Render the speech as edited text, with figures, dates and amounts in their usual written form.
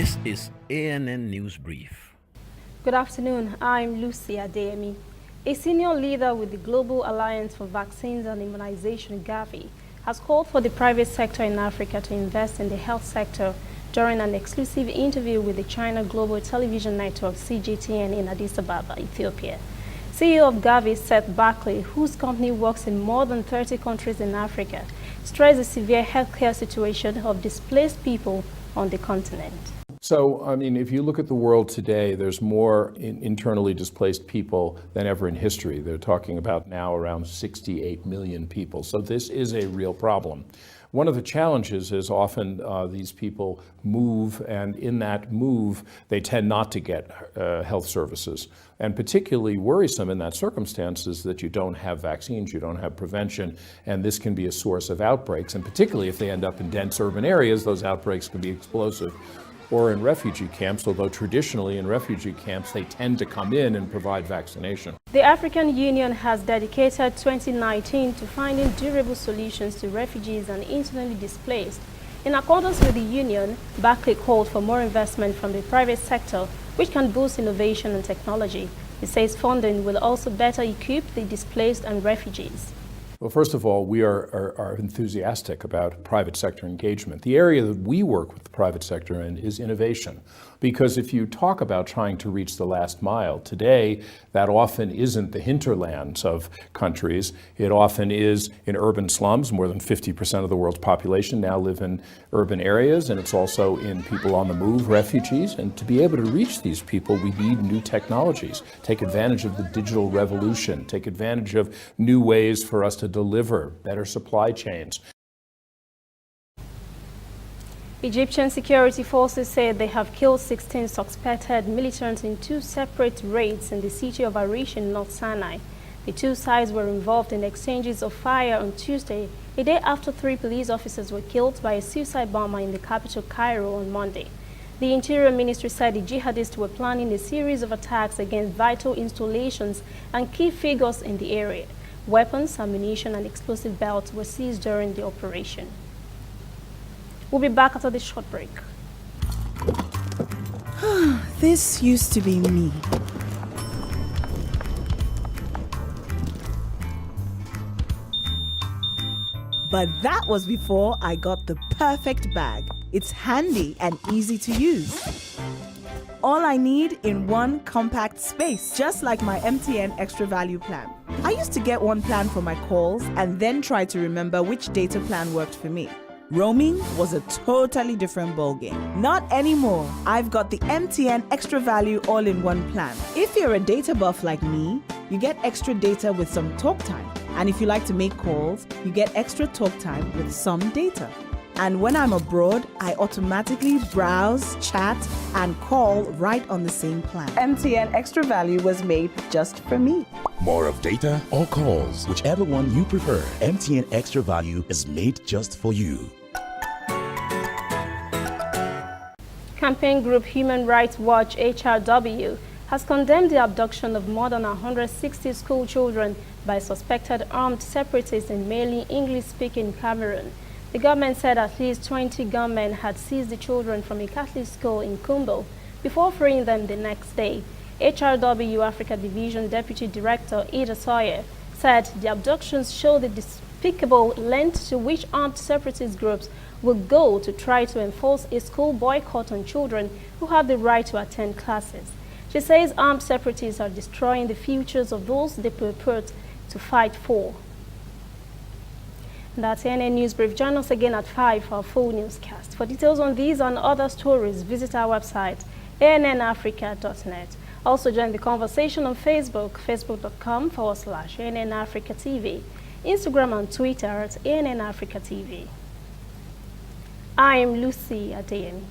This is ANN News Brief. Good afternoon. I'm Lucy Adeyemi. A senior leader with the Global Alliance for Vaccines and Immunization, Gavi, has called for the private sector in Africa to invest in the health sector during an exclusive interview with the China Global Television Network, CGTN, in Addis Ababa, Ethiopia. CEO of Gavi, Seth Barkley, whose company works in more than 30 countries in Africa, stressed the severe healthcare situation of displaced people on the continent. So, I mean, if you look at the world today, there's more internally displaced people than ever in history. They're talking about now around 68 million people. So this is a real problem. One of the challenges is often these people move, and in that move, they tend not to get health services. And particularly worrisome in that circumstance is that you don't have vaccines, you don't have prevention, and this can be a source of outbreaks. And particularly if they end up in dense urban areas, those outbreaks can be explosive. Or in refugee camps, although traditionally in refugee camps, they tend to come in and provide vaccination. The African Union has dedicated 2019 to finding durable solutions to refugees and internally displaced. In accordance with the Union, Barkley called for more investment from the private sector, which can boost innovation and technology. He says funding will also better equip the displaced and refugees. Well, first of all, we are enthusiastic about private sector engagement. The area that we work with the private sector in is innovation. Because if you talk about trying to reach the last mile, today that often isn't the hinterlands of countries. It often is in urban slums. More than 50% of the world's population now live in urban areas, and it's also in people on the move, refugees. And to be able to reach these people, we need new technologies. Take advantage of the digital revolution. Take advantage of new ways for us to deliver better supply chains. Egyptian security forces said they have killed 16 suspected militants in two separate raids in the city of Arish in North Sinai. The two sides were involved in exchanges of fire on Tuesday, a day after 3 police officers were killed by a suicide bomber in the capital Cairo on Monday. The Interior Ministry said the jihadists were planning a series of attacks against vital installations and key figures in the area. Weapons, ammunition, and explosive belts were seized during the operation. We'll be back after this short break. This used to be me. But that was before I got the perfect bag. It's handy and easy to use. All I need in one compact space, just like my MTN Extra Value plan. I used to get one plan for my calls and then try to remember which data plan worked for me. Roaming was a totally different ballgame. Not anymore. I've got the MTN Extra Value all-in-one plan. If you're a data buff like me, you get extra data with some talk time. And if you like to make calls, you get extra talk time with some data. And when I'm abroad, I automatically browse, chat, and call right on the same plan. MTN Extra Value was made just for me. More of data or calls, whichever one you prefer. MTN Extra Value is made just for you. Campaign group Human Rights Watch HRW has condemned the abduction of more than 160 school children by suspected armed separatists in mainly English-speaking Cameroon. The government said at least 20 gunmen had seized the children from a Catholic school in Kumbo before freeing them the next day. HRW Africa Division Deputy Director Ida Sawyer said the abductions show the despicable length to which armed separatist groups will go to try to enforce a school boycott on children who have the right to attend classes. She says armed separatists are destroying the futures of those they purport to fight for. That's ANN News Brief. Join us again at 5 for our full newscast. For details on these and other stories, visit our website, annafrica.net. Also join the conversation on Facebook, facebook.com/ANN Africa TV, Instagram and Twitter at ANN Africa TV. I'm Lucy Adeyemi.